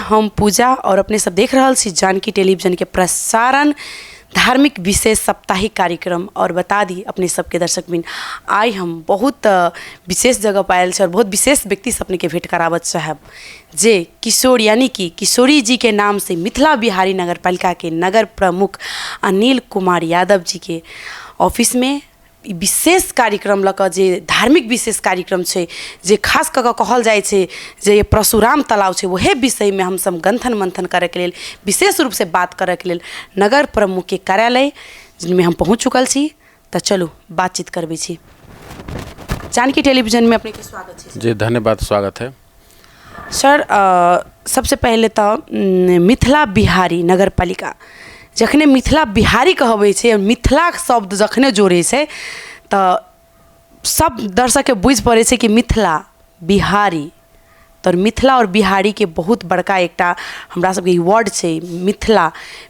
हम पूजा और अपने सब देख रहा छी जानकी टेलीविजन के प्रसारण धार्मिक विशेष साप्ताहिक कार्यक्रम। और बता दी अपने सबके दर्शक बिन आई हम बहुत विशेष जगह पायल और बहुत विशेष व्यक्ति से अपने के भेंट करावत चाहब जे किशोर यानी कि किशोरी जी के नाम से मिथिला बिहारी नगर पालिका के नगर प्रमुख अनिल कुमार यादव जी के ऑफिस में विशेष कार्यक्रम लक जे धार्मिक विशेष कार्यक्रम है जे खास कऽ कहल जाए छे जे परशुराम तालाब है वह विषय में हम सब गंथन मंथन करे के लेल विशेष रूप से बात करे के लेल नगर प्रमुख के कार्यालय जिनमें हम पहुँच चुकल छी। तो चलू बातचीत करबे छी। जानकी टेलीविजन में अपने के स्वागत है। जी धन्यवाद, स्वागत है सर। सबसे पहले तो मिथिला बिहारी नगर पालिका जखने मिथिला बिहारी कहबै छै मिथिला शब्द जखने जोड़े छै तो सब दर्शक के बुझ पड़े छै कि मिथिला बिहारी तो मिथिला और बिहारी के बहुत बड़का एकटा हमरा सबके वर्ड छै मिथिला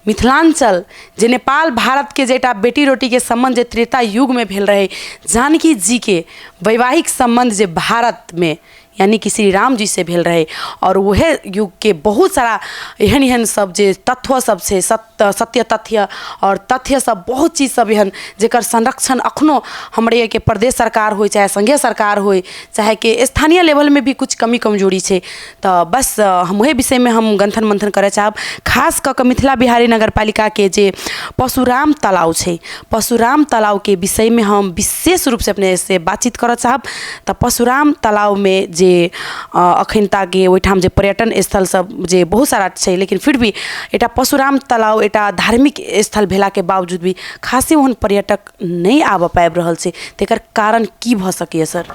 मिथिलांचल जे नेपाल भारत के जेटा बेटी रोटी के संबंध जे त्रेता युग में भेल रहे जानकी जी के वैवाहिक संबंध जे भारत में यानी कि श्री राम जी से भेल रहे और वह युग के बहुत सारा एहन एहन सब जे तत्व सब से सत्य तथ्य और तथ्य सब बहुत चीज़ सब एहन जेकर संरक्षण अखनो हमरे के प्रदेश सरकार हो चाहे संघीय सरकार हो चाहे के स्थानीय लेवल में भी कुछ कमी कमजोरी है। तो बस हम वही विषय में हम गंथन मंथन करे चाहब खास कऽ मिथिला बिहारी नगर पालिका के जे परशुराम तालाब है परशुराम तालाब के विषय में हम विशेष रूप से अपने से बातचीत कर चाहब। तो परशुराम तालाब में जे अखनता के ओहिठाम जे पर्यटन स्थल सब जे बहुत सारा है लेकिन फिर भी एटा परशुराम तालाब एटा धार्मिक स्थल भेला के बावजूद भी खासी ओहन पर्यटक नहीं आब पाबि रहल छै तेकर कारण की भ सकैए सर?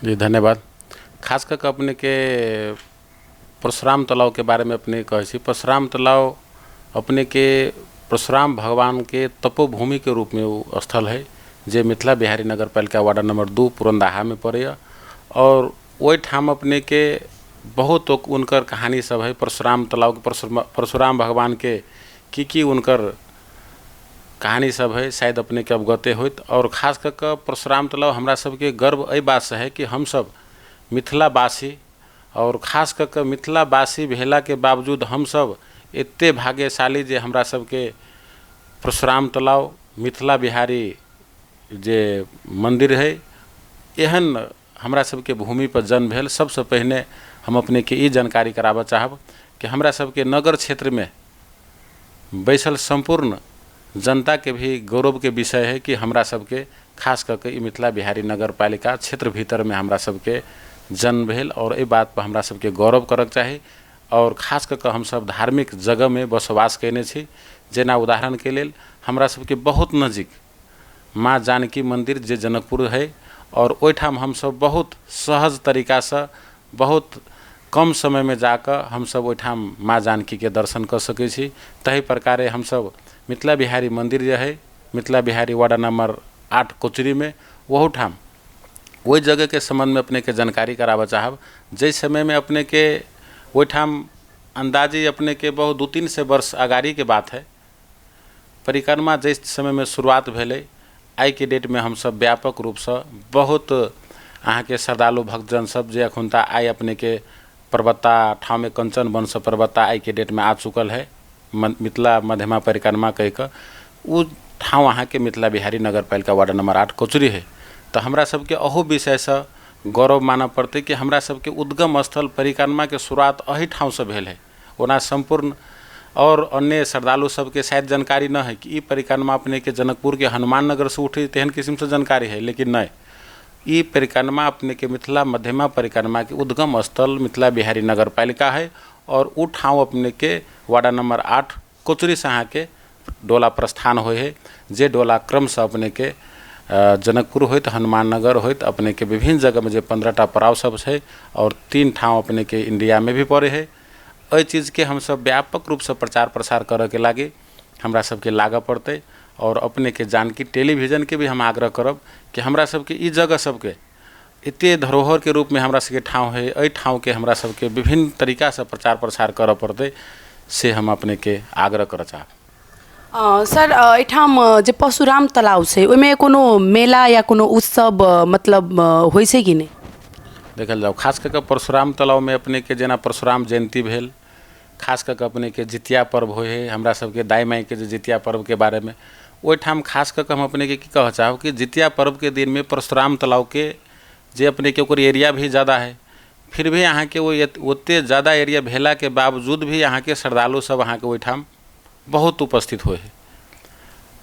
जी धन्यवाद। खास करके अपने के परशुराम तालाब के बारे में अपने कहे छी। परशुराम तालाब अपने के परशुराम भगवान के तपोभूमि के रूप में वो स्थल है जे मिथिला बिहारी नगर पालिका वार्ड नंबर 2 पुरंदाहा में पड़े और वही ठाम अपने के बहुत उनकर कहानी सब है। परशुराम तालाब के परशुराम भगवान के की उनकर कहानी सब है शायद अपने के अवगते होत। और खास करके परशुराम तालाब हमरा सबके गर्व एहि बात से है कि हम सब मिथिलावासी और खास करके मिथिलावासी भेला के बावजूद हम सब एते भाग्यशाली जे हमरा सबके परशुराम तालाब मिथिला बिहारी जे मंदिर है एहन हमरा सबके भूमि पर जन्म भेल। सबसे पहले हम अपने के जानकारी कराबऽ चाहब कि हमरा सबके नगर क्षेत्र में बैसल संपूर्ण जनता के भी गौरव के विषय है कि हमरा सबके खास करके मिथिला बिहारी नगर पालिका क्षेत्र भीतर में हमरा सबके जन्म भेल और ये बात पर हमरा सबके गौरव करक चाही। और खास करके हम सब धार्मिक जगह में बसवास कयने छी। जेना उदाहरण के लेल हमरा सबके बहुत नजीक माँ जानकी मंदिर जे जनकपुर है और ओहिठाम हम सब बहुत सहज तरीका से बहुत कम समय में जाकर हम सब ओहिठाम माँ जानकी के दर्शन कर सकै छी। तही प्रकारे हम सब मिथिला बिहारी मंदिर जे है मिथिला बिहारी वार्ड नंबर 8 कोचरी में वह ठाम वही जगह के संबंध में अपने के जानकारी कराबऽ चाहब। जै समय में अपने के ओहिठाम अंदाजी अपने के बहुत 2-3 से वर्ष अगाड़ी के बात है परिक्रमा जिस समय में शुरुआत भेलै आई के डेट में हम सब व्यापक रूप से बहुत अहाँ के श्रद्धालु भक्तजन सब जे अखुनता आई अपने के पर्वता ठाव में कंचन वन से पर्वता आई के डेट में आ चुकल है मिथिला मध्यमा परिक्रमा कह के उ ठाव अहाँ के मिथिला बिहारी नगर पालिका वार्ड नंबर 8 कोचरी है। तो हमरा सबके अहू विषय से गौरव मानऽ पड़ते कि हमरा सबके उद्गम स्थल परिक्रमा के शुरुआत अही ठाव से भेल है। ओना संपूर्ण और अन्य श्रद्धालु सबके शायद जानकारी न है कि परिक्रमा अपने के जनकपुर के हनुमान नगर से उठी तेहन किस्म से जानकारी है लेकिन नहीं ये परिक्रमा अपने के मिथिला मध्यमा परिक्रमा के उद्गम स्थल मिथिला बिहारी नगर पालिका है। और उ ठाव अपने के वार्ड नंबर 8 कोचरी से अहाँ के डोला प्रस्थान हो है जे डोला क्रम से अपने के जनकपुर होत हनुमान नगर होत अपने के विभिन्न जगह में जो 15टा पड़ाव सब है और 3 ठाव अपने के इंडिया में भी पड़े है। एहि चीज़ के हम सब व्यापक रूप से प्रचार प्रसार करे के लागे हमरा सबके लागऽ पड़ते। और अपने के जानकी टेलीविजन के भी हम आग्रह करब कि हमरा सबके ई जगह सबके एते धरोहर के रूप में हमरा सबके ठाव है एहि ठाव के हमरा सबके विभिन्न तरीका से प्रचार प्रसार करऽ पड़ते से हम अपने के आग्रह करऽ चाहब। सर एठाम जे परशुराम तालाब छै ओहिमे कोनो मेला या कोनो उत्सव मतलब होइ छै कि नहीं? देखल जाओ खास करके परशुराम तालाब में अपने के जेना परशुराम जयंती भेल खास करके अपने के जितिया पर्व होए है हमरा सबके दाई माई के जो जितिया पर्व के बारे में ओहिठाम खास करके हम अपने के की कह चाहब कि जितिया पर्व के दिन में परशुराम तालाब के जे अपने के ओकर एरिया भी ज़्यादा है, फिर भी यहाँ के वो ओते ज़्यादा एरिया भेला के बावजूद भी यहाँ के श्रद्धालु सब यहाँ के ओहिठाम बहुत उपस्थित होए है।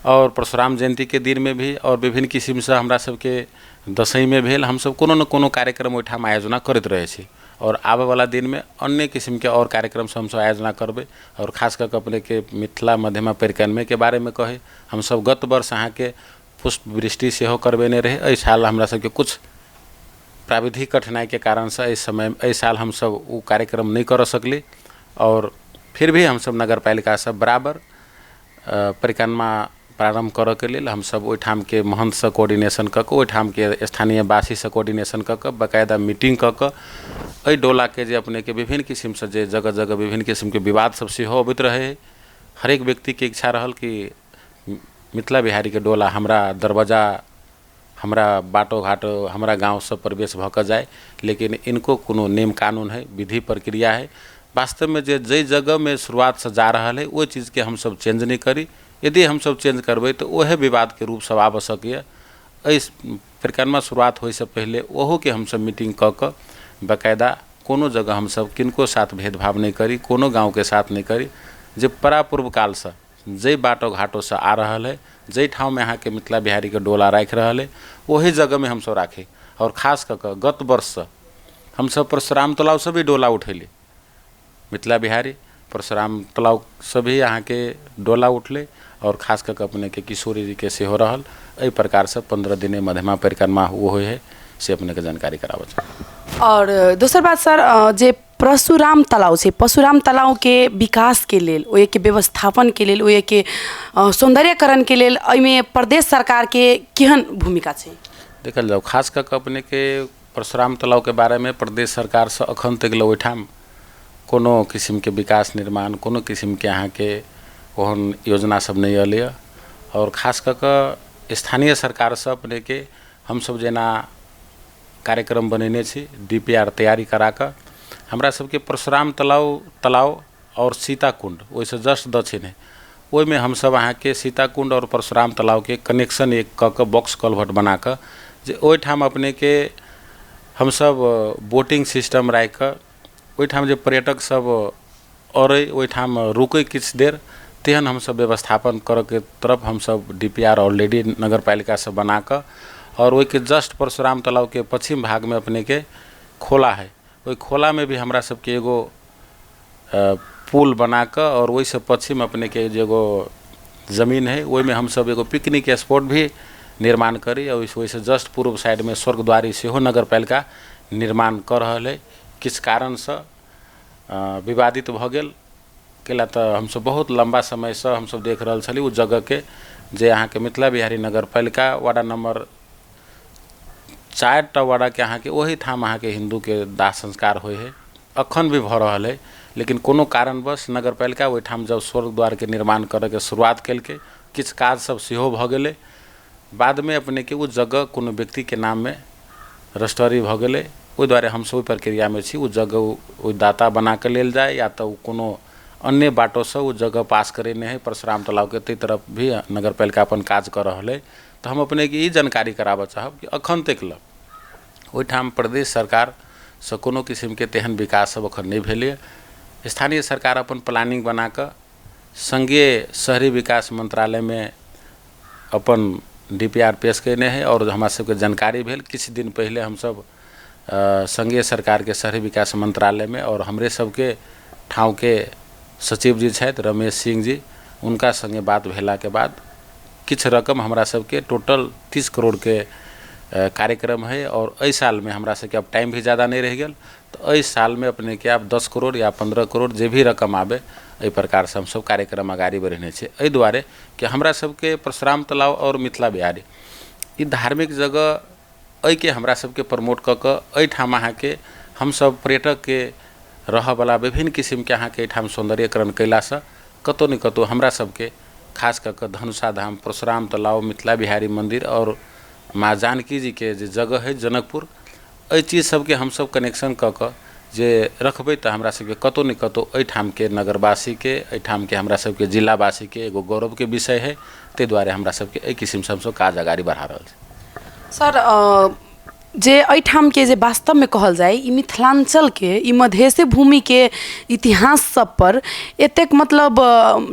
और परशुराम जयंती के दिन में भी और विभिन्न किस्म से हमरा सबके दशई में भेल हम सब कोनो न कोनो कार्यक्रम ओहिठाम आयोजना करते रहे छी और आवे वाला दिन में अन्य किस्म के और कार्यक्रम से हम सब आयोजना करबे। और खास करके अपने के मिथिला मध्यमा परिक्रमे के बारे में कहे हम सब गत वर्ष अहाँ के पुष्प वृष्टि सेहो करबेने रहे। एहि साल हमरा सबके कुछ प्राविधिक कठिनाई के कारण से एहि साल हम सब वो कार्यक्रम नहीं कर सकली और फिर भी हम सब नगर पालिका से बराबर परिक्रमा प्रारंभ करऽ के लेल हम सब ओहिठाम के महंत से कोऑर्डिनेशन कऽ के ओहिठाम के स्थानीय वासी से कोऑर्डिनेशन कऽ के बाकायदा मीटिंग कऽ के एहि डोला के जे अपने के विभिन्न किस्म से जे जगह जगह विभिन्न किस्म के विवाद सब सेहो अबैत रहे। हरेक व्यक्ति के इच्छा रहल कि मिथिला बिहारी के डोला हमरा दरवाजा हमरा बाटो घाटो हमरा गाँव से प्रवेश भऽ कऽ जाए, लेकिन इनको कोनो नियम कानून है, विधि प्रक्रिया है। वास्तव में जे जगह में शुरुआत से जा रहा है वो चीज़ के हम सब चेंज नहीं करी। यदि हम सब चेंज करबै तो वह विवाद के रूप सब आबऽ सकैए। इस परिक्रमा शुरुआत होए से पहले ओहो के हम सब मीटिंग कऽ के बाकायदा कोनो जगह हम सब किनको साथ भेदभाव नहीं करी, कोनो गांव के साथ नहीं करी। जे परापूर्व काल से जे बाटो घाटो से आ रहा है, जे ठाव में यहाँ के मिथिला बिहारी के डोला राख रहा है वही जगह में हम सब राखे। और खास करके गत वर्ष से हम सब परशुराम तालाब से भी डोला उठेली, मिथिला बिहारी परशुराम तालाब से भी यहाँ के डोला उठले और खास करके अपने के किशोरी जी के सेहो रहल। एहि प्रकार से 15 दिने मध्यमा परिक्रमा वो होए है से अपने के जानकारी कराबऽ। और दोसर बात सर, जे परशुराम तालाब से परशुराम तालाब के विकास के लेल ओहि के व्यवस्थापन के लेल ओहि के सौंदर्यकरण के लेल एहिमे प्रदेश सरकार के केहन भूमिका छै? देखल जाओ खास करके अपने के परशुराम तालाब के बारे में प्रदेश सरकार से अखन तक ओहिठाम कोनो किस्म के विकास निर्माण कोनो किस्म के यहाँ के ओहन योजना सब नहीं अल। और खास करके स्थानीय सरकार से अपने के हम सब जेना कार्यक्रम बनेने छी DPR तैयारी करा कर हमरा सबके परशुराम तालाब और सीताकुंड वैसे जस्ट दक्षिण है ओहि में हम सब अहाँ के सीताकुंड और परशुराम तालाब के कनेक्शन एक कऽ के बॉक्स कल्वर्ट बना कर जे ओहिठाम अपने के हम सब बोटिंग सिस्टम राखि कर ओहिठाम जे पर्यटक सब और ओहिठाम रुकै किछ देर तेहन हम सब व्यवस्थापन करऽ के तरफ हम सब DPR ऑलरेडी नगर पालिका से बना कर और वही के जस्ट परशुराम तालाब के पश्चिम भाग में अपने के खोला है। वही खोला में भी हमरा सबके एगो पुल बना कर और वही से पश्चिम अपने के एगो ज़मीन है वही में हम सब एगो पिकनिक स्पॉट भी निर्माण करी। और वही से जस्ट पूर्व साइड में स्वर्गद्वारी सेहो नगर पालिका निर्माण कर रहा है। किस कारण से विवादित भ गेल केला तो हम सब बहुत लंबा समय से हम सब देख रहा छली उ जगह के जे अहाँ के मिथिला बिहारी नगर पालिका वार्ड नंबर 4टा वार्ड के अहाँ के वही ठाम अहाँ के हिंदू के दाह संस्कार होए है अखन भी भ रहा है। लेकिन कोनो कारणवश नगर पालिका वही ठाम जब स्वर्गद्वार के निर्माण करे के शुरुआत कल के किछ काज सब सेहो भ गेलै। बाद में अपने के वो जगह कोनो व्यक्ति के नाम में रजिस्ट्री भ गेलै। ओहि दुआरे हम सब प्रक्रिया में छी वो जगह वो दाता बना के लेल जाए या तो कोनो अन्य बाटो से वो जगह पास करेने है परशुराम तालाब के तरफ भी नगर पालिका अपन काज कर रहा है। तो हम अपने की जानकारी कराबऽ चाहब कि अखन तक ओहिठाम प्रदेश सरकार से कोनो किस्म के तेहन विकास सब अखन नहीं भेलै। स्थानीय सरकार अपन प्लानिंग बना कर संघीय शहरी विकास मंत्रालय में अपन DPR पेश कैने है और हमरा सबके जानकारी भेल किछ दिन पहले हम सब संघीय सरकार के शहरी विकास मंत्रालय में और हमरे सबके ठाव के सचिव जी छथि रमेश सिंह जी उनका संगे बात भेला के बाद किछ रकम हमरा सबके टोटल 30 करोड़ के कार्यक्रम है। और एहि साल में हमरा सबके अब टाइम भी ज़्यादा नहीं रह गया तो एहि साल में अपने के आप 10 करोड़ या 15 करोड़ जे भी रकम आवे एहि प्रकार से हम सब कार्यक्रम आगाड़ी बढ़ेने छे। एहि दुआरे कि हमरा सबके परशुराम तालाब और मिथिला बिहारी ई धार्मिक जगह एहि के हमरा सबके प्रमोट कऽ के एहिठाम अहाँ के हम सब पर्यटक के रह वाला विभिन्न किस्म के अहाँ के एहिठाम सौंदर्यकरण कैला से कतौ न कतौ हमरा सबके खास करके धनुषा धाम परशुराम तालाब मिथिला बिहारी मंदिर और माँ जानकी जी के जे जगह है जनकपुर एहि चीज़ सबके हम सब कनेक्शन कऽ के जे रखबै तो हमरा सबके कतौ न कतौ एठाम के नगरवासी के एठाम के हमरा सबके जिलावासी के एगो गौरव के विषय है। ते द्वारे हमरा सबके एहि किसिम से हमसब काज अगाडि बढ़ा रहल छी। सर जे एहिठाम के जे वास्तव में कहल जाए ई मिथिलांचल के ई मधेसी भूमि के इतिहास सब पर एतेक मतलब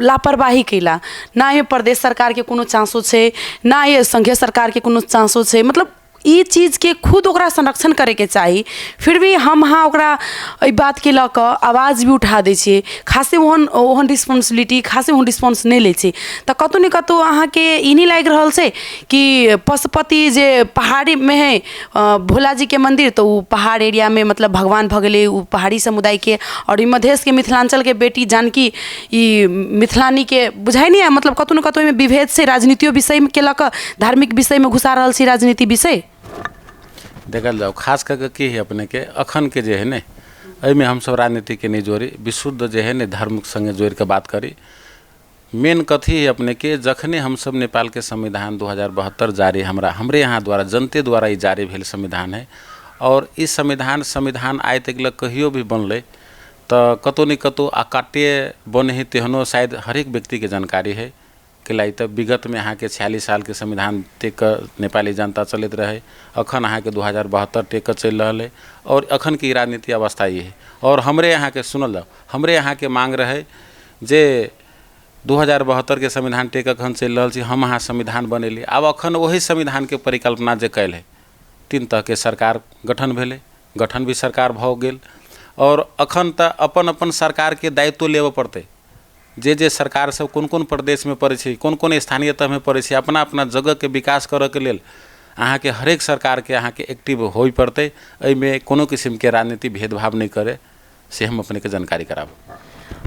लापरवाही कैला ना ये प्रदेश सरकार के कोनो चांसो छे ना ये संघीय सरकार के कोनो चांसो छे। मतलब ई चीज के खुद ओकरा संरक्षण करे के चाहिए। फिर भी हम हाँ ओकरा ई बात के लऽ कऽ आवाज भी उठा दै छियै। खासे ओहन रिस्पॉन्सिबिलिटी खासे ओहन रिस्पॉन्स नहीं लै छै। तऽ कतौ ने कतौ अहाँ के ई नहीं लागि रहल छै कि पशुपति जे पहाड़ी में है भोला जी के मंदिर, तो वो पहाड़ एरिया में मतलब भगवान भऽ गेलै उ पहाड़ी समुदाय के, और ई मधेश के मिथिलांचल के बेटी जानकी ई मिथिलानी के बुझाई नहीं है। मतलब कतौ ने कतौ में विभेद से राजनीतियो विषय के लऽ कऽ धार्मिक विषय में घुसा रहल छी राजनीति विषय। देखल जाओ खास करके की है अपने के अखन के जे है ने एहिमे हम सब राजनीति के नहीं जोड़ी, विशुद्ध जे है ने धर्म संगे जोड़ के बात करी। मेन कथी है अपने के जखने हम सब नेपाल के संविधान 2072 जारी हमरे यहाँ द्वारा जनते द्वारा ई जारी भेल संविधान है, और इस संविधान आइ तक लग कहियो भी बनले तो कतौ न कतौ अकाट्य बने है तेहनो शायद हरेक व्यक्ति के जानकारी है। कैला तो विगत में अहाँ के 46 साल के संविधान टेक नेपाली जनता चलते रहे, अखन अहाँ के 2072 टेक चल रहा है, और अखन की राजनीति अवस्था ये है। और हमरे यहाँ के सुनल जाओ हमरे यहाँ के मांग रहे जे 2072 के संविधान टेक अखन चल रहा छी, हम अहाँ संविधान बनेली। अब अखन वही संविधान के परिकल्पना जे कैल है 3 तरह के सरकार गठन भेले, गठन भी सरकार भऽ गेल, और अखन तो अपन अपन सरकार के दायित्व लेबऽ पड़ते। जे सरकार सब कोन प्रदेश में पड़े छै, कोन स्थानीयता में पड़े छै, अपना अपना जगह के विकास करऽ के लेल अहाँ के हरेक सरकार के अहाँ के एक्टिव होय पड़ते। एहिमे कोनो किस्म के राजनीति भेदभाव नहीं करे से हम अपने के जानकारी कराब।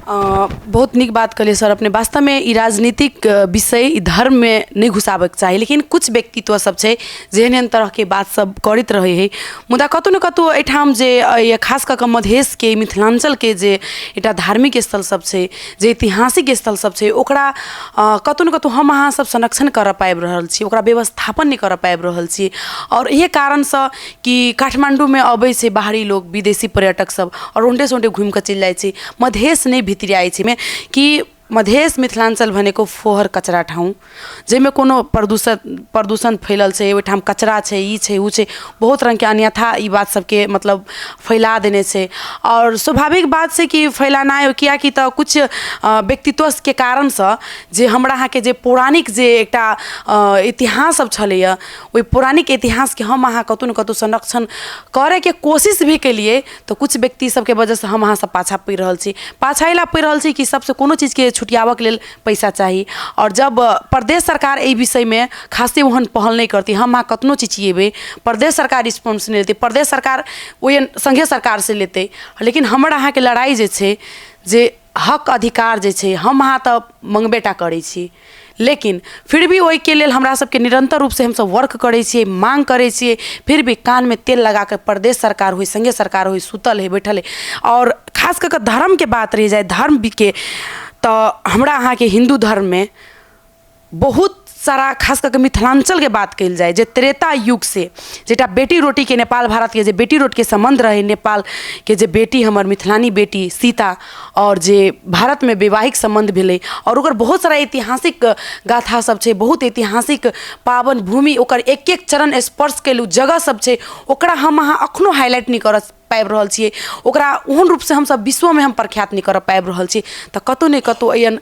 बहुत निक बात कहलिए सर अपने। वास्तव में ई राजनीतिक विषय ई धर्म में नहीं घुसाबक चाहिए, लेकिन कुछ व्यक्तित्व सब छै जेहन एहन तरह के बात सब करैत रहे है। मुदा कतौ न कतौ एठाम जे खास कऽ मधेश के मिथिलांचल के जे एकटा धार्मिक स्थल सब छै, जे ऐतिहासिक स्थल सब छै, ओकरा कतौ न कतौ हम अहाँ सब संरक्षण कर पाबि रहल छी, ओकरा व्यवस्थापन नहीं कर पाबि रहल छी। और इहे कारण से कि काठमांडू में अबै छै बाहरी लोग, विदेशी पर्यटक सब, और ओंडे सोंडे घूम के चलि जाइ छै। मधेश नहीं भितरियाई छै में कि मधेश मिथिलांचल भनेको फोहर कचरा ठाउँ जेमे कोनो प्रदूषण फैलल छै, ओहिठाम कचरा छै, ई छै उ छै, बहुत रंग के अन्यथा ई बात सबके मतलब फैला देने छै। और स्वाभाविक बात छै कि फैलाना है, कियाकि तऽ कुछ व्यक्तित्व के कारण से जे हमरा अहाँ के जे पौराणिक जे एकटा इतिहास सब छलैया, ओहि पौराणिक इतिहास के हम अहाँ कतौ न कतौ संरक्षण करे के कोशिश भी केलिए, तो कुछ व्यक्ति सबके वजह से हम अहाँ सब पाछा पड़ि रहल छी। पाछाइला पड़ि रहल छी कि सबसे कोनो चीज के छुटियावक लेल पैसा चाहिए, और जब प्रदेश सरकार एहि विषय में खासे ओहन पहल नहीं करती, हम अहाँ कतनो चिचिएबे प्रदेश सरकार रिस्पॉन्स नहीं लेते, प्रदेश सरकार ओहन संघीय सरकार से लेते। लेकिन हमर अहाँ के लड़ाई जे छै, जे हक अधिकार जे छै, हम अहाँ तऽ मंगबेटा करै छी, लेकिन फिर भी ओहि के लेल हमरा सबके निरंतर रूप से हम सब वर्क करै छियै, मांग करै छियै, फिर भी कान में तेल लगा कर प्रदेश सरकार हो संघीय सरकार हो सुतल है बैठल है। और खास करके धर्म के बात रह जाए, धर्म के तो हमरा अहाँ के हिंदू धर्म में बहुत सारा खास करके मिथिलांचल के बात कल जाए, जे त्रेता युग से जेटा बेटी रोटी के नेपाल भारत के जे बेटी रोटी के संबंध रहे, नेपाल के जे बेटी हमर मिथिलानी बेटी सीता और जे भारत में वैवाहिक संबंध भेलै, और ओकर बहुत सारा ऐतिहासिक गाथा सब छै, बहुत ऐतिहासिक पावन भूमि, ओकर एक एक चरण स्पर्श कैलू जगह सब छै, ओकरा हम अहाँ अखनो हाईलाइट नहीं कर पाबि रहल छियै, ओकरा ओहन रूप से हम सब विश्व में हम प्रख्यात नहीं कर पाबि रहल छी। तऽ कतौ ने कतौ एहन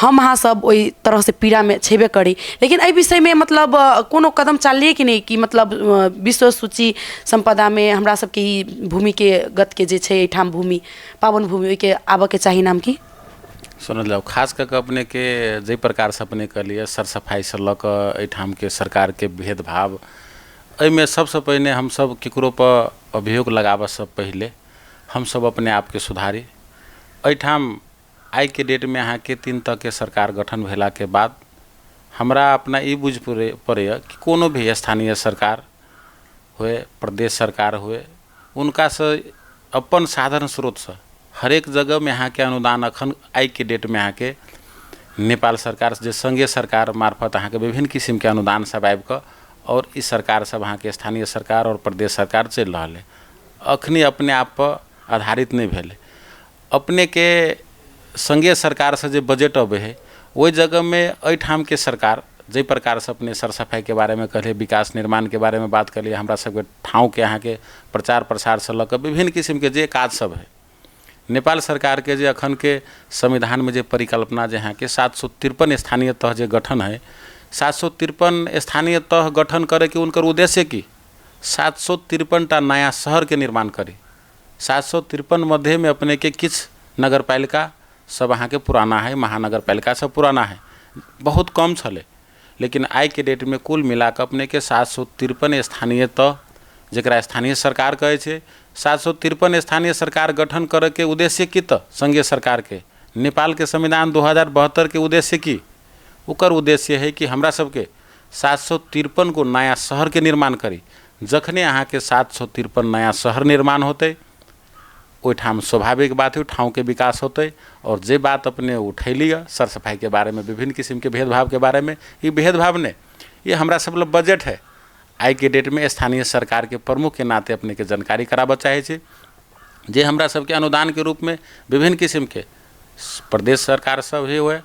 हम अहाँ सब ओहि तरह से पीड़ा में छेबे करी। लेकिन एहि विषय में मतलब कोनो कदम चालिए कि नहीं कि मतलब विश्व सूची संपदा में हमरा सबके ई भूमि के गत के जे छै एठाम भूमि पावन भूमि ओहि के आबऽ के चाही नाम की सुनल जाओ। खास करके अपने के जे प्रकार से अपने कहलिए सर सफाई से लऽ कऽ एठाम के सरकार के भेदभाव, एहिमे सबसे पहिने हम सब केकरो पर अभियोग लगाबऽ से पहले हम सब अपने आप के सुधारी। एठाम आई के डेट में अहाँ के 3 तरह के सरकार गठन भेला के बाद हमरा अपना ई बुझ पड़ैया कि कोनो भी स्थानीय सरकार हुए, प्रदेश सरकार हुए, उनका से अपन साधन स्रोत से हरेक जगह में अहाँ के अनुदान अखन आई के डेट में अहाँ के नेपाल सरकार जे संघीय सरकार मार्फत अहाँ के विभिन्न किस्म के अनुदान सब आबि कऽ, और इस सरकार सब अहाँ के स्थानीय सरकार और प्रदेश सरकार चल रहा है। अखनी अपने आप पर आधारित नहीं भेले। अपने के संघीय सरकार से जो बजट अबे है वही जगह में एठाम के सरकार जे प्रकार से अपने सर सफाई के बारे में कहले, विकास निर्माण के बारे में बात करिए, हमरा सबके ठाव के यहाँ के प्रचार प्रसार से लक विभिन्न किस्म के जे काज सब है। नेपाल सरकार के जे अखन के संविधान में जे परिकल्पना जे यहाँ के 753 स्थानीय तह जे गठन है, 753 स्थानीय तह गठन करे के उनकर उद्देश्य की 753टा नया शहर के निर्माण करी। 753 मध्य में अपने के किछ नगर पालिका सब अहाँ के पुराना है, महानगर पालिका सब पुराना है, बहुत कम छले। लेकिन आज के डेट में कुल मिला के अपने के 753 स्थानीय तह जरा स्थानीय सरकार कहे छे, 753 स्थानीय सरकार गठन करे के उद्देश्य की तो संघीय सरकार के नेपाल के संविधान 2072 के उद्देश्य की ओकर उद्देश्य है कि हमरा सबके 753 को नया शहर के निर्माण करी। जखने अहाँ के 753 नया शहर निर्माण होते ओठाम स्वाभाविक बात है ठाव के विकास होते। और जे बात अपने उठैली सर सफाई के बारे में, विभिन्न किस्म के भेदभाव के बारे में, ये भेदभाव ने ये हमरा सब लोग बजट है आज के डेट में स्थानीय सरकार के प्रमुख के नाते अपने के जानकारी कराबऽ चाहे छे। जे हमरा सबके अनुदान के रूप में विभिन्न किस्म के प्रदेश सरकार सब ही हुए,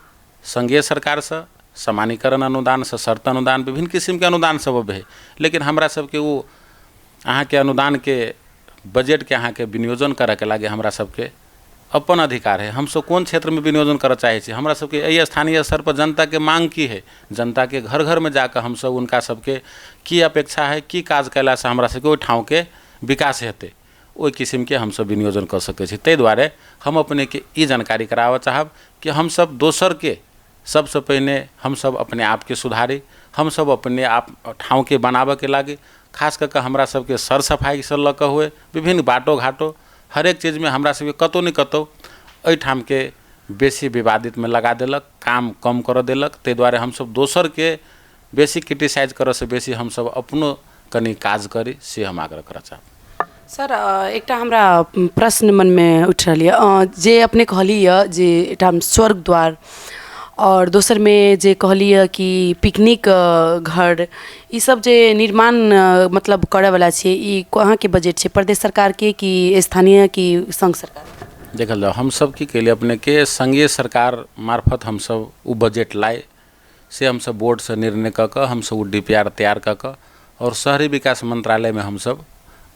संघीय सरकार से सामान्यकरण अनुदान से शर्त अनुदान, विभिन्न किस्म के अनुदान सब है। लेकिन हमरा सबके वो अहाँ के अनुदान के बजट के अहाँ के विनियोजन करे के लागे हमरा सबके अपन अधिकार है। हम सब कौन क्षेत्र में विनियोजन करऽ चाहे छी, हमरा सबके एहि स्थानीय स्तर पर जनता के मांग की है, जनता के घर घर में जाकर हम सब उनका सबके की अपेक्षा है, की काज कैला से हमरा सबके ओहि ठाव के विकास हेतै, ओहि किस्म के हम सब विनियोजन कर सकै छी। ताहि दुआरे हम अपने के ई जानकारी कराबऽ चाहब कि हम सब दोसर के सबसे पहले हम सब अपने आप के सुधारी, हम सब अपने आप ठाव के बनाबऽ के लागे, खास करके हमरा सबके सर सफाई से लऽ कऽ हुए विभिन्न बाटो घाटो हर एक चीज़ में हमरा सबके कतौ नहीं कतौ एठाम के बेसी विवादित में लगा देलक, काम कम कर देलक। ताहि दुआरे हम सब दोसर के बेसी क्रिटिसाइज करऽ से बेसी हम सब अपनो कनी काज करी से हम आग्रह करऽ चाहब। सर एकटा हमरा प्रश्न मन में उठ रही है, जे अपने कहली जे एठाम स्वर्ग द्वार और दोसर में जे कहली कि पिकनिक घर ई सब जे निर्माण मतलब करे वाला छे, ई कहाँ के बजट छे, प्रदेश सरकार के कि स्थानीय कि संघ सरकार? देखल जाओ हम सब की कैले अपने के संघीय सरकार मार्फत हम सब वो बजट लाए से हम सब बोर्ड से निर्णय कऽ हम सब DPR तैयार कऽ और शहरी विकास मंत्रालय में हम सब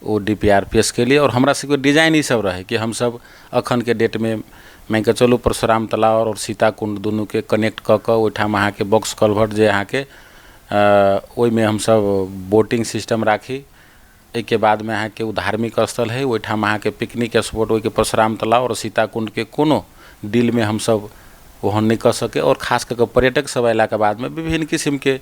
वो DPR पेश के लिए। और हमरा सबके डिजाइन ई सब रहे कि हम सब अखन के डेट में मैं के चलू परशुराम तालाब और सीता कुंड दोनों के कनेक्ट कऽ ओहिठाम अहाँ के बॉक्स कल्वर्ट जे अहाँ के ओहि में हम सब बोटिंग सिस्टम राखी। एक बाद में अहाँ के वो धार्मिक स्थल है ओहिठाम अहाँ के पिकनिक स्पॉट ओहि के परशुराम तालाब और सीता कुंड के कोनो डील में हम सब वहाँ नहीं कर सके। और खास करके पर्यटक सब अयला के बाद में विभिन्न किस्म के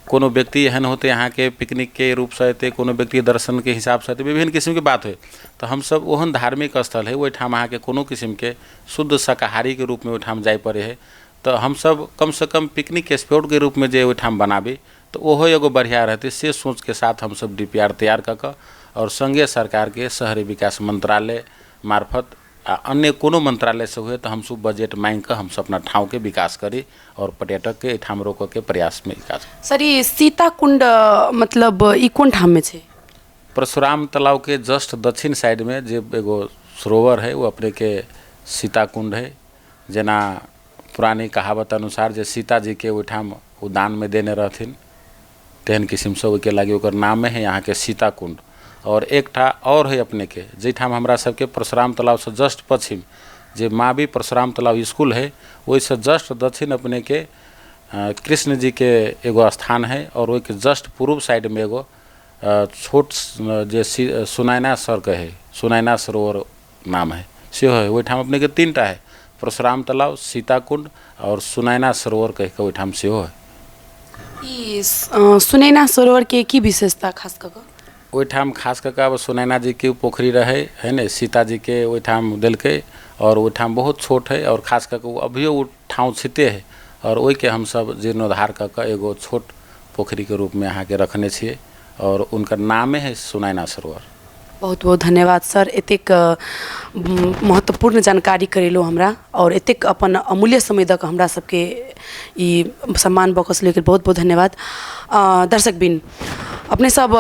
कोनो व्यक्ति एहन होते यहाँ के पिकनिक के रूप से अयते, कोनो व्यक्ति दर्शन के हिसाब से अयते, विभिन्न किस्म के बात है। तो हम सब ओहन धार्मिक स्थल है ओहिठाम अहाँ के कोनो किस्म के शुद्ध शाकाहारी के रूप में ओहिठाम जाय पड़े है। तो हम सब कम से कम पिकनिक स्पॉट के रूप में जे ओहिठाम बनाबी तो ओहो एगो बढ़िया रहते, से सोच के साथ हम सब DPR तैयार कऽ और संघीय सरकार के शहरी विकास मंत्रालय मार्फत आ अन्य कोनो मंत्रालय से हुए तो हम सब बजट मांग कर हम सब अपना ठाव के विकास करी और पर्यटक के ठाम रोक के प्रयास में विकास। सर ये सीता कुंड मतलब ई कोन ठाम में छे? परशुराम तालाब के जस्ट दक्षिण साइड में जे एगो सरोवर है वो अपने के सीता कुंड है। जना पुरानी कहावत अनुसार जे सीता जी के ओहिठाम उदान में देने रहथिन तेहन किस्म से ओके लागे ओकर नाम है यहाँ के सीता कुंड। और एक ठा और है अपने के जैठाम हमरा सबके परशुराम तालाब से जस्ट पश्चिम जे मावी परशुराम तालाब स्कूल है वही से जस्ट दक्षिण अपने के कृष्ण जी के एगो स्थान है। और वही के जस्ट पूर्व साइड में एगो छोट जे सुनैना सर के है, सुनैना सरोवर नाम है से है। वहीठाम अपने के 3टा है, परशुराम तालाब, सीता कुंड और सुनैना सरोवर कह के वहीठाम से है। ई सुनैना सरोवर के की विशेषता खास करके? वहीठाम खास करके अब सुनैना जी के पोखरी रहे है न, सीता जी के वहीठाम दिलके और वहीठाम बहुत छोट है और खास करके अभियो वो ठाव छिते है और वही के हम सब जीर्णोद्धार करके एगो छोट पोखरी के रूप में अहाँ के रखने छिए और उनका नाम है सुनैना सरोवर। बहुत बहुत धन्यवाद सर, एतेक महत्वपूर्ण जानकारी करेलो हमरा और एतेक अपन अमूल्य समय दऽ कऽ हमरा सबके ई सम्मान बकस लेकर बहुत बहुत धन्यवाद। दर्शक बिन अपने सब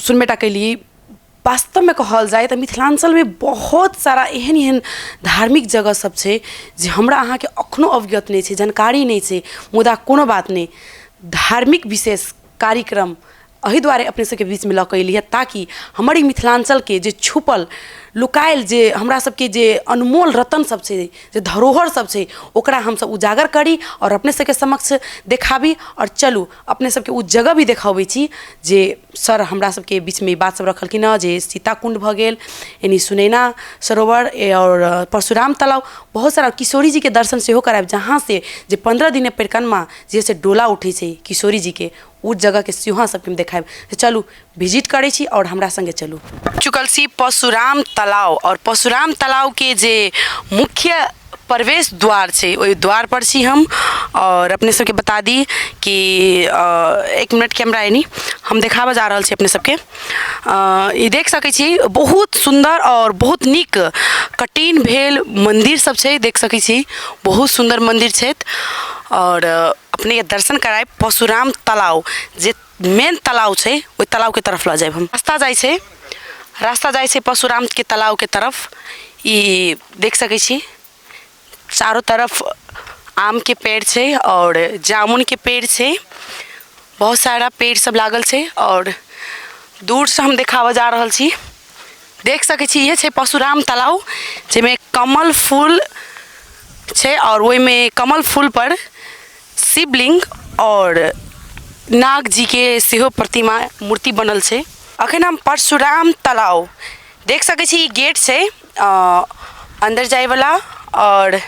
सुनबेटा कैली वास्तव में कहल जाए तो मिथिलांचल में बहुत सारा एहन एहन धार्मिक जगह सब छै जे हमरा अहाँ के अखनो अवगत नहीं छै, जानकारी नहीं छै। मुदा कोनो बात नहीं, धार्मिक विशेष कार्यक्रम अही द्वारे अपने सबके बीच में लऽ अलियै ताकि हमर ई मिथिलांचल के जे छुपल लुकायल जे हमरा सबके जे अनमोल रतन सब छै, जे धरोहर सब छै, ओकरा हम सब उजागर करी और अपने सबके समक्ष देखाबी। और चलू अपने सबके उ जगह भी देखाबै छी जे सर हमरा सबके बीच में बात सब रखलखिन हँ, जे सीता कुंड भऽ गेल, यानी सुनैना सरोवर और परशुराम तालाब, बहुत सारा किशोरी जी के दर्शन सेहो करायब, जहाँ से जे 15 दिन परिक्रमा जैसे डोला उठै छै किशोरी जी के, उस जगह के सिंहा सबके हम देखायब। तो चलू विजिट करै छी और हमरा संगे चलू। चुकल छी परशुराम तालाब और परशुराम तालाब के जे मुख्य प्रवेश द्वार छै ओहि द्वार पर छी हम। और अपने सबके बता दी कि 1 मिनट कैमरा एनी हम देखाबऽ जा रहल छी अपने सबके। ई देख सकै छी बहुत सुंदर और बहुत नीक कटिन भेल मंदिर सब छै, देख सकै छी बहुत सुंदर मंदिर छै। और अपने के दर्शन कराए परशुराम तालाब जे मेन तालाब छै ओहि तालाब के तरफ लऽ जाएब हम। रास्ता जाए छै परशुराम के तालाब के तरफ। ई देख सकै छी चारों तरफ आम के पेड़ छै और जामुन के पेड़ छै, बहुत सारा पेड़ सब लागल छै। और दूर से हम देखाबऽ जा रहल छी, देख सकै छी ये छै परशुराम तालाब जेमे कमल फूल छै और ओहि में कमल फूल पर शिवलिंग और नाग जी के सेहो प्रतिमा मूर्ति बनल छै। अखन हम परशुराम तालाब देख सकै छी, गेट छै अंदर जाए वाला। और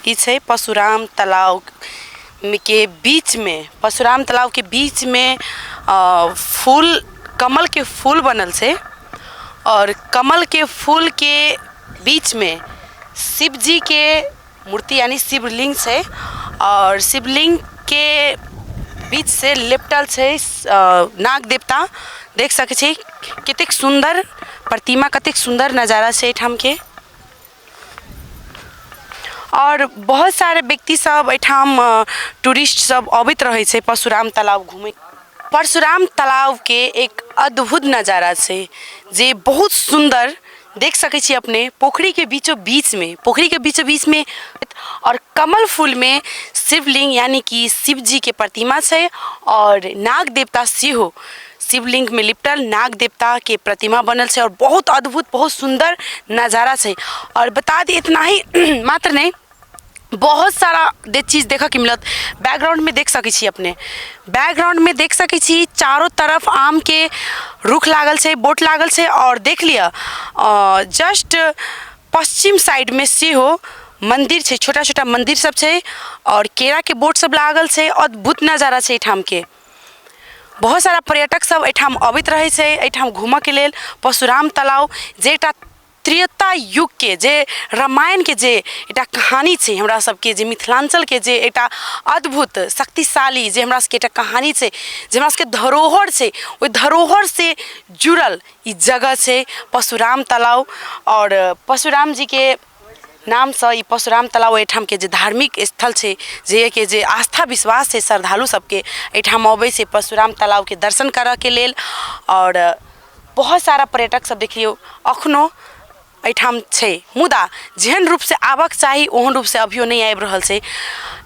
ई छै परशुराम तालाब के बीच में, परशुराम तालाब के बीच में फूल, कमल के फूल बनल छै और कमल के फूल के बीच में शिव जी के मूर्ति यानी शिवलिंग छै और शिवलिंग के बीच से लेपटल छै नाग देवता। देख सकै छी कतेक सुंदर प्रतिमा, कतेक सुंदर नजारा छै एठाम के। और बहुत सारे व्यक्ति सब एठाम टूरिस्ट सब अबैत रहे छै परशुराम तालाब घूमे। परशुराम तालाब के एक अद्भुत नजारा छै जे बहुत सुंदर देख सकै छी अपने। पोखरी के बीचों बीच में और कमल फूल में शिवलिंग यानी कि शिव जी के प्रतिमा छै और नाग देवता सेहो शिवलिंग में लिपटल नाग देवता के प्रतिमा बनल छै और बहुत अद्भुत, बहुत सुंदर नज़ारा छै। और बता दी इतना ही मात्र नहीं, बहुत सारा चीज़ देखा के मिलत। बैकग्राउंड में देख सकै छी अपने, बैकग्राउंड में देख सकै छी चारों तरफ आम के रुख लागल छै, बोट लागल छै। और देख लिया जस्ट पश्चिम साइड में सेहो मंदिर छै, छोटा छोटा मंदिर सब छै और केरा के बोट सब लागल छै। अद्भुत नज़ारा छै एठाम के। बहुत सारा पर्यटक सब एठाम अबैत रहे छै एठाम घूमऽ के लेल। परशुराम तालाब जे एकटा त्रेता युग के, जे रामायण के जे एकटा कहानी छै, हमरा सबके जे मिथिलांचल के जे एकटा अद्भुत शक्तिशाली जे हमरा सबके एकटा कहानी छै, जे हमरा सबके धरोहर छै, ओहि धरोहर से जुड़ल ई जगह छै परशुराम तालाब। और परशुराम जी के नाम से ई परशुराम तालाब एठाम के जे धार्मिक स्थल छै, जे के जे आस्था विश्वास छै श्रद्धालु सबके एठाम अबै छै परशुराम तालाब के दर्शन करऽ के लेल। और बहुत सारा पर्यटक सब देखियो अखनो एठाम छै, मुदा जेहन रूप से आबक चाही ओहन रूप से अभियो नहीं आबि रहल छै।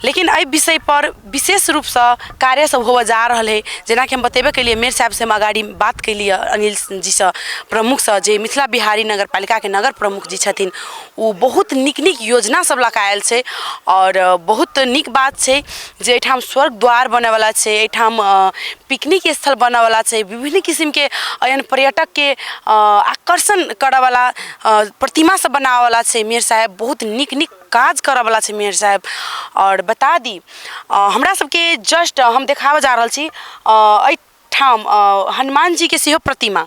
लेकिन एहि विषय पर विशेष रूप से कार्य सब होबऽ जा रहल है। जेना कि हम बतेबे केलिए, मेयर साहब से हम अगाड़ी बात कैलिए अनिल जी से, प्रमुख से, जे मिथिला बिहारी नगर पालिका के नगर प्रमुख जी छथिन। वो बहुत नीक नीक योजना सब लऽ आयल छै और बहुत नीक बात छै जे एठाम स्वर्ग द्वार बने वाला छै, एठाम पिकनिक स्थल बने वाला छै, विभिन्न किस्म के एहन पर्यटक के आकर्षण करे वाला प्रतिमा सब बनावे वाला छै। मेयर साहब बहुत नीक नीक काज करऽ वाला छै मेयर साहब। और बता दी हमरा सबके जस्ट हम देखाबऽ जा रहल छी एठाम हनुमान जी के सेहो प्रतिमा,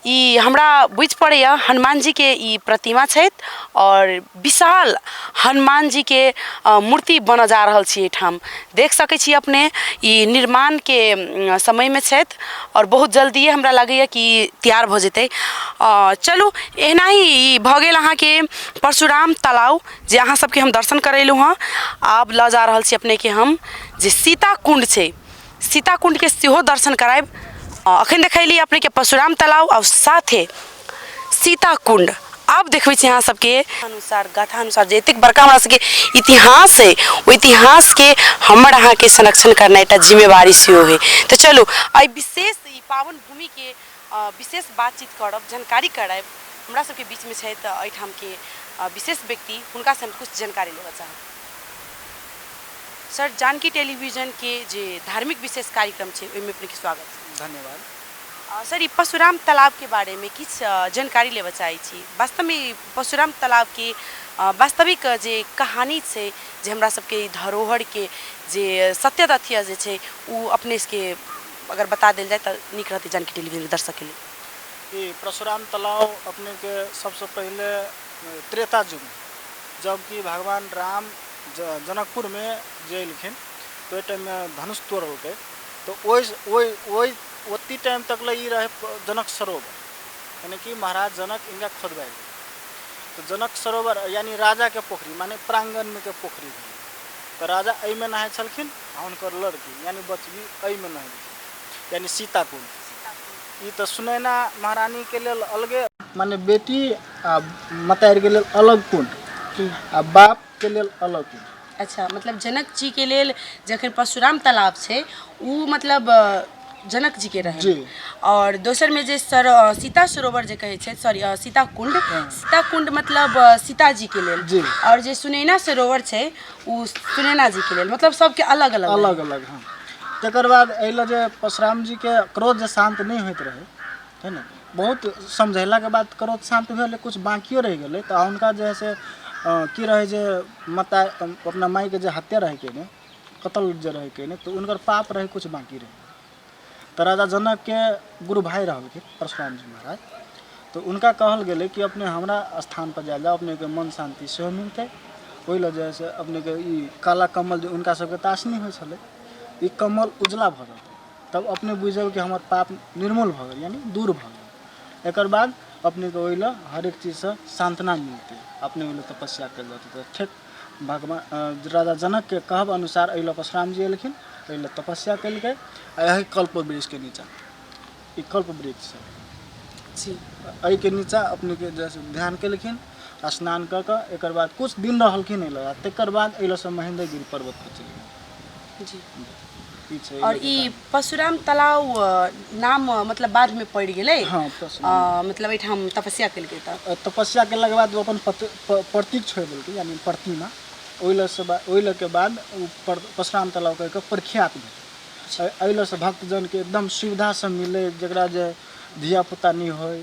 ई हमरा बुझ पड़ैया हनुमान जी के ई प्रतिमा छै और विशाल हनुमान जी के मूर्ति बन जा रहल छी एठाम। देख सकै छी अपने ई निर्माण के समय में छै और बहुत जल्दी हमरा लगैया कि तैयार भ जेतै। चलू एना ही भ गेल अहाँ के परशुराम तालाब जे अहाँ सबके हम दर्शन करेलहुँ हँ। आब ल जा रहल छी अपने के हम जे सीता कुंड छै, सीता कुंड के सेहो दर्शन करायब। अखन देखैली अपने के परशुराम तालाब और साथे सीता कुंड। आप देखबै छी अहाँ सबके अनुसार गाथा अनुसार जे एतेक बड़का हमरा सबके इतिहास है, ओ इतिहास के हमर अहाँ के संरक्षण करना एकटा जिम्मेवारी सेहो है। तो चलू आई विशेष ई पावन भूमि के विशेष बातचीत करब, जानकारी करायब। हमरा सबके बीच में छै तऽ एहिठाम के विशेष व्यक्ति, हुनका से हम कुछ जानकारी लेबऽ चाहब। सर, जानकी टेलीविजन के जे धार्मिक विशेष कार्यक्रम छै ओहिमे अपनेके स्वागत। धन्यवाद। सर, ई परशुराम तालाब के बारे में किछ जानकारी लेबऽ चाहै छी। वास्तव में परशुराम तालाब के वास्तविक जे कहानी छै, जे हमरा सबके धरोहर के जे सत्य तथ्य जे छै उ अपने के अगर बता देल जाए तो नीक रहते जानकी टेलीविजन दर्शक के लिए। ये परशुराम तालाब अपने के सबसे पहले त्रेता युग में जबकि भगवान राम जनकपुर में जेलखिन तो टाइम में धनुष तोड़लकै, तो ओती टाइम तक ई रहे जनक सरोवर, यानी कि महाराज जनक इनका खोदवाई। तो जनक सरोवर यानी राजा के पोखरी माने प्रांगण में के पोखरी है। तो राजा एहि में नहाय छलखिन, हुनकर लड़की यानी बचबी एहि में नहाय, यानी सीता कुंड। ई तो सुनैना महारानी के लेल अलगे माने बेटी आ मतारी के लेल अलग कुंड आ बाप के लेल अलग कुंड। अच्छा, मतलब जनक जी के लेल जखन परशुराम तालाब छै उ मतलब जनक जी के रहे जी। और दोसर में जे सीता सरोवर जे कहे छै, सॉरी सीता कुंड मतलब सीता जी के लेल जी। और जे सुनैना सरोवर छै उ सुनैना जी के लेल, मतलब सबके अलग अलग अलग। हाँ, तकर बाद अइला जे परशुराम जी के क्रोध जे शांत नहीं होइत रहे है ना, बहुत समझैला के बाद क्रोध शांत भेल, कुछ बाकियो रह गेलै। तो हुनका जे है से की रहे जे माता अपना माई के जे हत्या रहे के ने, कत्ल जे रहे के ने, तो उनकर पाप रहे कुछ बाकी रहे। तो राजा जनक के गुरु भाई रहलखिन परशुराम जी महाराज, तो उनका कहल गेलै कि अपने हमरा स्थान पर जाओ, अपने के मन शांति सेहो मिलते। ओहि लए जे से अपने के ई काला कमल जो उनका सबके तासनी होइ छलै, ई कमल उजला भऽ गेल, तब अपने बुझब कि हमर पाप निर्मूल भऽ गेल, यानी दूर भऽ गेल। एकर बाद अपने के ओहि लए हर एक चीज से सांत्वना मिलते, अपने ओहि लए तपस्या कल जाते। तो ठीक भगवान राजा जनक के कहब अनुसार अइला परशुराम जी एलखिन, अइला तपस्या कलकै। यही कल्प वृक्ष के नीचा, ई कल्प वृक्ष जी, एहि के नीचा अपने के जैसे ध्यान केलखिन, स्नान कऽ कऽ एकर बाद कुछ दिन रहलखिन अइला। तकर बाद अइला से महेंद्रगिरी पर्वत पर चलि गेल जी। ई छै। और ई परशुराम तालाब नाम मतलब बाद में पड़ गेलै। हाँ, मतलब एठाम तपस्या केलकै तऽ तपस्या केला के बाद वो अपन प्रतीक छोड़ देलकै, यानी प्रतिमा। ओइला के बाद परशुराम तालाब के प्रख्यात भेल। अइला से भक्तजन के एकदम सुविधा सब मिले, जकरा जे धिया पुता नहीं होय,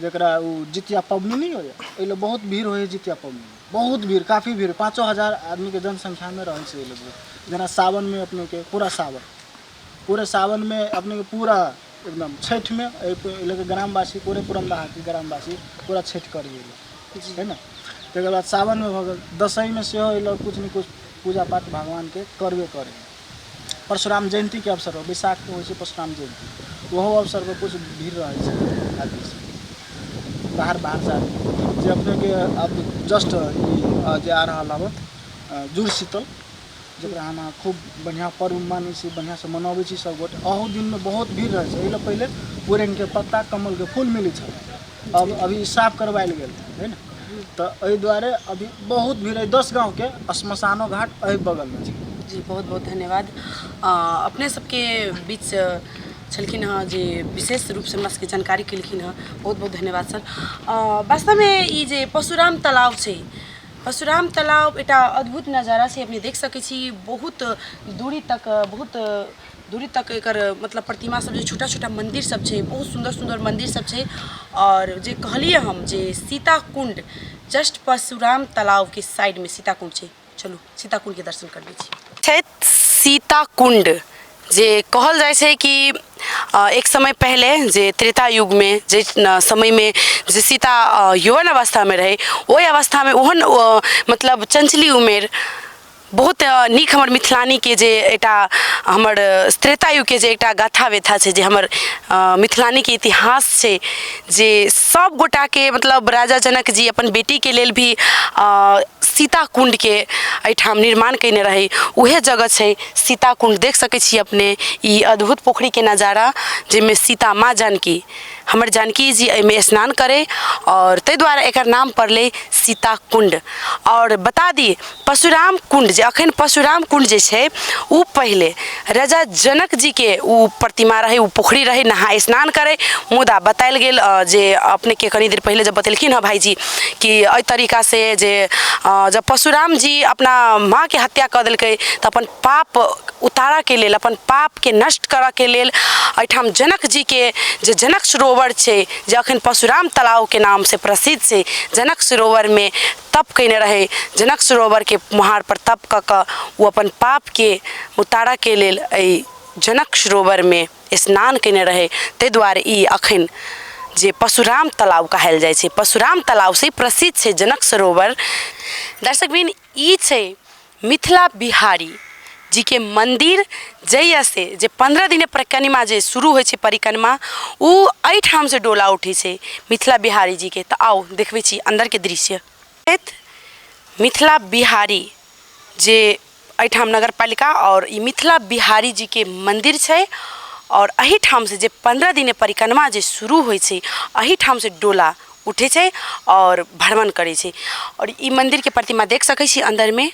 जकरा उ जितिया पबनी नहीं होय, अइला बहुत भीड़ होय जितिया पबनी, बहुत भीड़, काफ़ी भीड़, 5,000 आदमी के जनसंख्या में रहे से लोग। जना सावन में अपने के पूरे सावन में अपने के पूरा एकदम छठ में लोग ग्रामवासी पूरे पुरनदहा के ग्रामवासी पूरा छठ कर है ना। तकर बाद सावन में भऽ गेल, दसई में सेहो लोग कुछ न कुछ पूजा पाठ भगवान के करबे करे। परशुराम जयंती के अवसर पर बैसाख के होइ छै परशुराम जयंती, ओहो अवसर पर कुछ भीड़ रहे छै आदमी से, बाहर से आदमी जे अपने के अब जस्ट जे आ रहा अब जुड़ शीतल, जकरा हम खूब बढ़िया पर्व मानी छी, बढ़िया से मनबै छी सब गोटे। अहू दिन में बहुत भीड़ रहे छै। एहिला पहले पुरैन के पत्ता कमल के फूल मिलै छै, अब अभी साफ करवायल गेल है ना। तो एहि दुआरे अभी बहुत भीड़ है। 10 गाँव के श्मशानो घाट एहि बगल में छै। जी, बहुत बहुत धन्यवाद। अपने सबके बीच छलखिन हाँ जे विशेष रूप से हमरा सबके जानकारी केलखिन हाँ, बहुत बहुत धन्यवाद सर। वास्तव में ई जे परशुराम तालाब छै, परशुराम तालाब एक अद्भुत नज़ारा से अपने देख सकै छी। बहुत दूरी तक एकर मतलब प्रतिमा सब, छोटा छोटा मंदिर सब छै, बहुत सुंदर सुंदर मंदिर सब छै। और जे कहलिए हम जे सीता कुंड जस्ट परशुराम तालाब के साइड में सीता कुंड छै। चलू सीता कुंड के दर्शन कर लै छी। सीता कुंड जे कहल जाए छै कि एक समय पहले जे त्रेता युग में जे समय में जे सीता यौवन अवस्था में रहे, ओहि अवस्था में ओहन मतलब चंचली उमेर बहुत नीक हमर मिथिलानी के जे एकटा हमर त्रेता युग के जे एकटा गाथा व्यथा छै, जे हमर मिथिलानी के इतिहास छै, जे सब गोटा के मतलब राजा जनक जी अपन बेटी के लेल भी सीता कुंड के एठाम निर्माण कयने रहे उहे जगह छै सीता कुंड। देख सकै छी अपने ई अद्भुत पोखरी के नज़ारा जिसमें सीता माँ जानकी हमर जानकी जी एहिमे स्नान करे और ताहि दुआरे एकर नाम पड़लै सीता कुंड। और बता दी परशुराम कुंड जे अखन परशुराम कुंड जे छै उ पहले राजा जनक जी के उ प्रतिमा रहे, उ पोखरी रहे नहा स्नान करे। मुदा बतायल गेल जे अपने के कनी देर पहले जब बतेलखिन हँ भाईजी कि एहि तरीका से जे जब परशुराम जी अपना माँ के हत्या कऽ देलकै तऽ अपन पाप उतारा के लेल, अपन पाप के नष्ट करऽ के लेल एहिठाम जनक जी के जे जनक सरोवर छै जे अखन परशुराम तालाब के नाम से प्रसिद्ध छै, जनक सरोवर में तप कयने रहे। जनक सरोवर के मुहार पर तप कऽ कऽ ओ अपन पाप के उतारा के लेल एहि जनक सरोवर में स्नान कयने रहे। ताहि दुआरे ई अखन जे परशुराम तालाब कहल जाइ छै, परशुराम तालाब से प्रसिद्ध छै जनक सरोवर। दर्शकबिन ई छै मिथिला बिहारी जी के मंदिर जहिया से जे 15 दिन परिक्रमा जे शुरू होइ छै परिक्रमा उ एहिठाम से डोला उठे छै मिथिला बिहारी जी के। तो आओ देखबे छी अंदर के दृश्य। मिथिला बिहारी जे एहिठाम नगर पालिका और ई मिथिला बिहारी जी के मंदिर छै और एहिठाम से जे 15 दिन परिक्रमा जे शुरू होइ छै एहिठाम से डोला उठे छै और भ्रमण करे छै। और ई मंदिर के प्रतिमा देख सकै छी अंदर में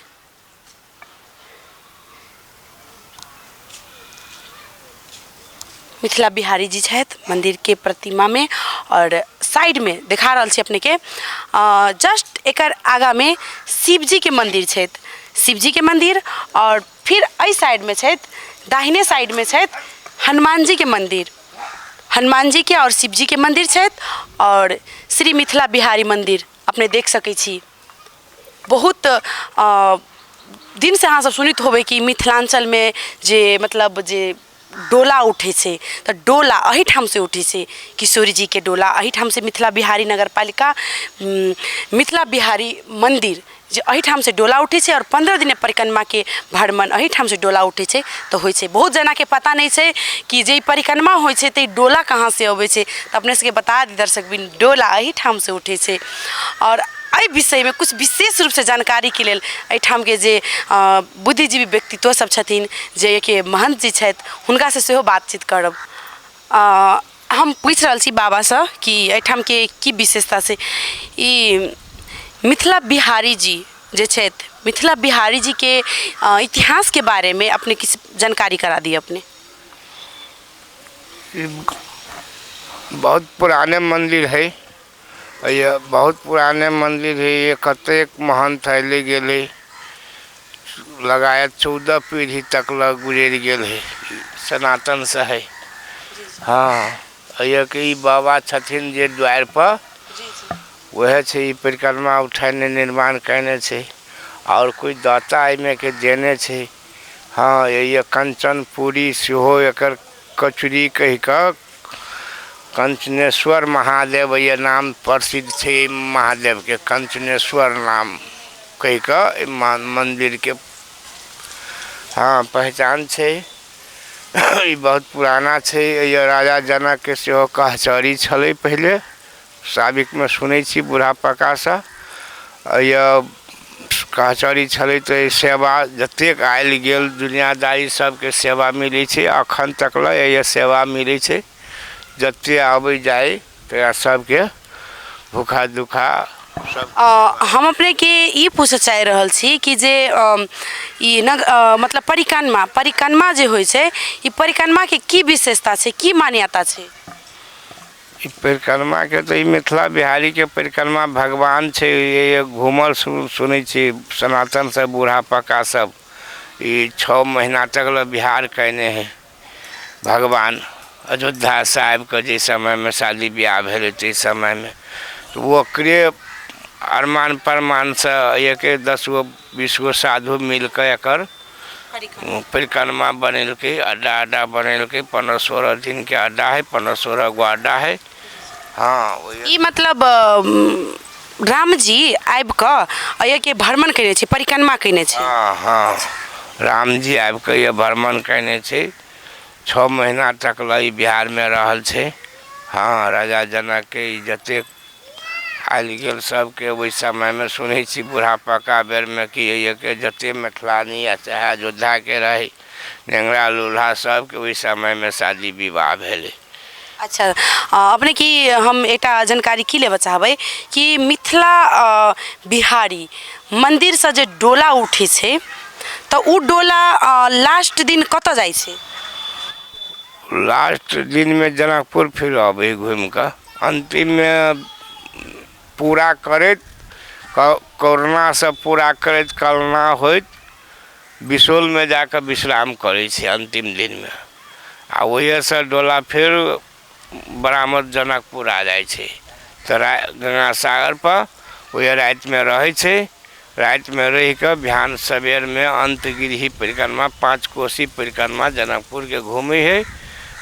मिथिला बिहारी जी छथि मंदिर के प्रतिमा में। और साइड में देखा रहल छी अपने के जस्ट एकर आगा में शिव जी के मंदिर छथि, शिव जी के मंदिर। और फिर एहि साइड में छथि, दाहिने साइड में छथि हनुमान जी के मंदिर, हनुमान जी के और शिव जी के मंदिर छथि। और श्री मिथिला बिहारी मंदिर अपने देख सकै छी। बहुत दिन से अहाँ सब सुनित होबे कि मिथिलांचल में जे मतलब जे डोला उठे छै तो डोला एहिठाम से उठे छै, किशोरी जी के डोला एहिठाम से मिथिला बिहारी नगर पालिका मिथिला बिहारी मंदिर जे एहिठाम से डोला उठे छै और 15 दिन परिक्रमा के भ्रमण एहिठाम से डोला उठे छै तो होइ छै। बहुत जना के पता नहीं छै कि जे परिक्रमा होइ छै तो डोला कहाँ से अबै छै, तो अपने सबके बता दी दर्शक बिन डोला एहिठाम से उठे छै। और एहि विषय में कुछ विशेष रूप से जानकारी के लेल एहिठाम के जे बुद्धिजीवी व्यक्तित्व सब छथिन जे के महंत जी छथि हुनका से सेहो बातचीत करब। हम पूछ रहल छी बाबा से कि एहिठाम के की विशेषता छै। ई मिथिला बिहारी जी जे छथि मिथिला बिहारी जी के इतिहास के बारे में अपने किसी जानकारी करा दी अपने। बहुत पुराने मंदिर है, ये बहुत पुराने मंदिर है। ये कतेक महंत अले गेले लगाया 14 पीढ़ी तक लग गुजर गेल है, सनातन से है। हाँ ये कि बाबा छथिन जे द्वार पर वह छे ई परिक्रमा उठाने निर्माण करने छे और कोई दाता एमे के देने छे। हाँ ये कंचन पूरी सेहो एकर कचरी कह के कंचनेश्वर महादेव ये नाम प्रसिद्ध छे। महादेव के कंचनेश्वर नाम कह के मंदिर के हाँ पहचान छे। ये बहुत पुराना छे। ये राजा जनक के सेहो कहचरी छले पहले साबिक में सुनै छी बुढ़ापा से। ये कहचरी छले तो सेवा जतेक आयल गेल दुनियादारी सबके सेवा मिले छे, अखन तक ये सेवा मिले छे। जते आबे जाए तो सबके भूखा दुखा सब। हम अपने के ई पूछे चाह रहल छी कि जे ई मतलब परिक्रमा जे होइ छे ई परिक्रमा के की विशेषता छे, की मान्यता छे। परिक्रमा के तो मिथिला बिहारी के परिक्रमा भगवान छे। ये घूमल सुनै छी सनातन से बूढ़ा सब ये 6 महीना तक बिहार कहने हैं भगवान। अयोध्या साहब के जे समय में शादी ब्याह भेल ते समय में तो वो अरमान परमान से एक 10 गो 20 गो साधु मिलकर एकर परिक्रमा बनेलके, अड्डा बनेलके। 15-16 दिन के अड्डा है, 15-16 गो अड्डा है। हाँ ई मतलब राम जी आबि के ये के भ्रमण करने छे, परिक्रमा करने छे। हाँ राम जी आबि के ये भ्रमण करने छे। 6 महीना तक बिहार में रहल छे। हाँ राजा जनक के जते आयल गेल सबके ओहि समय में सुनै छी बुढ़ापा बेर में कि ये के जते मैथिलानी या चाहे अयोध्या के रहे नेंगरा लूल्हा सबके ओहि समय में शादी विवाह भेलै। अच्छा अपने की हम एकटा जानकारी की लेबऽ चाहबै कि मिथिला बिहारी मंदिर से जे डोला उठे छै तो उ डोला लास्ट दिन कतऽ जाइ छै? लास्ट दिन में जनकपुर फिर अबै घूम के अंतिम में पूरा करैत कोरोना से पूरा करैत कलना होइत बिसोल में जाकर विश्राम करे छै अंतिम दिन में आ वही से डोला फिर बरामद जनकपुर आ जाए छै। तो गंगा सागर पर वही रात में रहे छै। रात में रह के बिहान सवेर में अंतगिरी परिक्रमा 5 कोसी परिक्रमा जनकपुर के घूमे है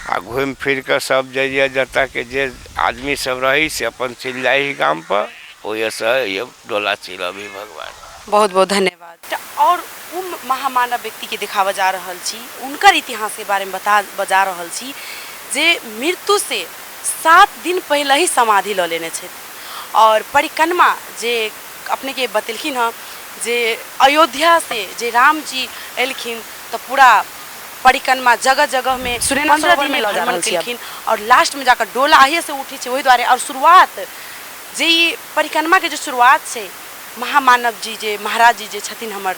आ घूम फिर के सब जाइए जता के जे आदमी सब रही से अपन चल जाए गांव पर वही से ये डोला चल अभी भगवान। बहुत बहुत धन्यवाद। और उ महामानव व्यक्ति के दिखावा जा रहल छी उनकर इतिहास के बारे में बजा रहल छी जे मृत्यु से 7 दिन पहले ही समाधि ल लेने छथि और परिक्रमा जे अपने के बतेलखिन हँ जे अयोध्या से जे राम जी एलखिन तो पूरा परिक्रमा जगह जगह में सुरेना सरोवर में भ्रमण केलखिन और लास्ट में जाकर डोला आहिए से उठे छै वही द्वारे। और शुरुआत जे ई परिक्रमा के जो शुरुआत छै महामानव जी जे महाराज जी जे छथिन हमर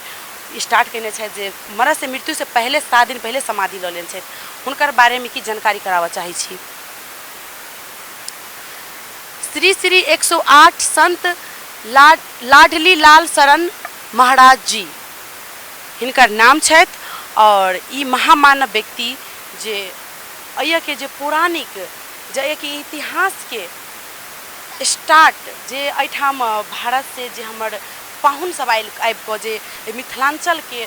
स्टार्ट केने छथि जे मरद से मृत्यु से पहले 7 दिन पहले समाधि ल लेने छथि हुनकर बारे में की जानकारी करावा चाहे छी। श्री श्री 108 संत लाडली लाल शरण महाराज जी हिनकर नाम छथि और ई महामानव व्यक्ति जे अय के जे पौराणिक जे के इतिहास के स्टार्ट जे एठाम भारत से जे हमर पाहुन सब आबि के जे मिथिलांचल के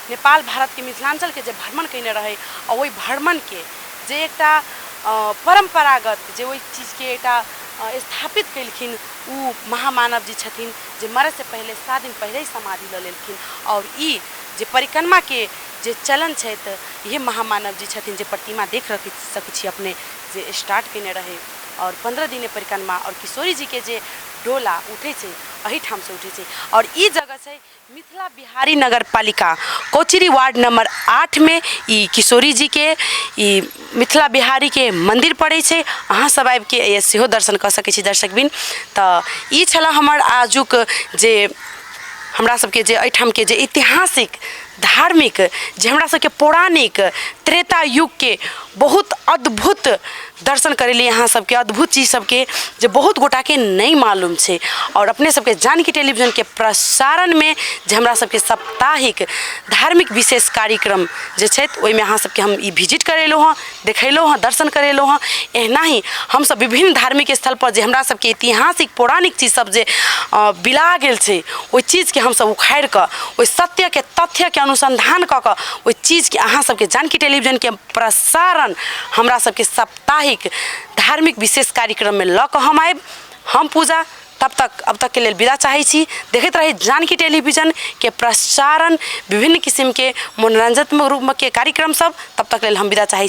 नेपाल भारत के मिथिलांचल के जे भ्रमण कैने रहे और वही भ्रमण के जे एकटा परंपरागत जे वही चीज के एकटा स्थापित कैलखिन उ महामानव जी छथिन जे मरे से पहले 7 दिन पहले ही समाधि ल लेलखिन। और ई जे परिक्रमा के जे चलन छै त ये महामानव जी छथिन जे प्रतिमा देख सकै छी अपने जे स्टार्ट कैने रहे और 15 दिन परिक्रमा और किशोरी जी के जे डोला उठे छै अही ठाम से उठे छै। और ई जगह छै मिथिला बिहारी नगर पालिका कोचरी वार्ड नंबर 8 में ई किशोरी जी के ई मिथिला बिहारी के मंदिर पड़े छै। अहाँ सब आबि के सेहो दर्शन कर सकै छी दर्शकबिन। तऽ ई छला हमर आजुक जे हमरा सबके जे एठाम के जे ऐतिहासिक धार्मिक जे हमरा सबके पौराणिक त्रेता युग के बहुत अद्भुत दर्शन करेली यहाँ सबके अद्भुत चीज सबके जे बहुत गोटा के नहीं मालूम छे। और अपने सबके जानकी टेलीविजन के प्रसारण में जे हमरा सबके साप्ताहिक धार्मिक विशेष कार्यक्रम जे छे ओहि में अहाँ सबके हम ई विजिट करेलो हाँ देखेलो हाँ दर्शन करेलो हाँ। एहना ही हम सब विभिन्न धार्मिक स्थल पर जे हमरा सबके ऐतिहासिक पौराणिक चीज सब जे बिला गेल छे ओहि चीज के हम सब उखाड़ कर ओहि सत्य के तथ्य के अनुसंधान क के ओहि चीज के अहाँ सबके जानकी टेलीविजन के प्रसारण हमरा सबके साप्ताहिक धार्मिक विशेष कार्यक्रम में ल के हम आयब। हम पूजा अब तक के लिए विदा चाहे छी। देखते रही जानकी टेलीविजन के प्रसारण विभिन्न किस्म के मनोरंजनात्मक रूप के कार्यक्रम सब। तब तक के लिए हम विदा चाहे छी।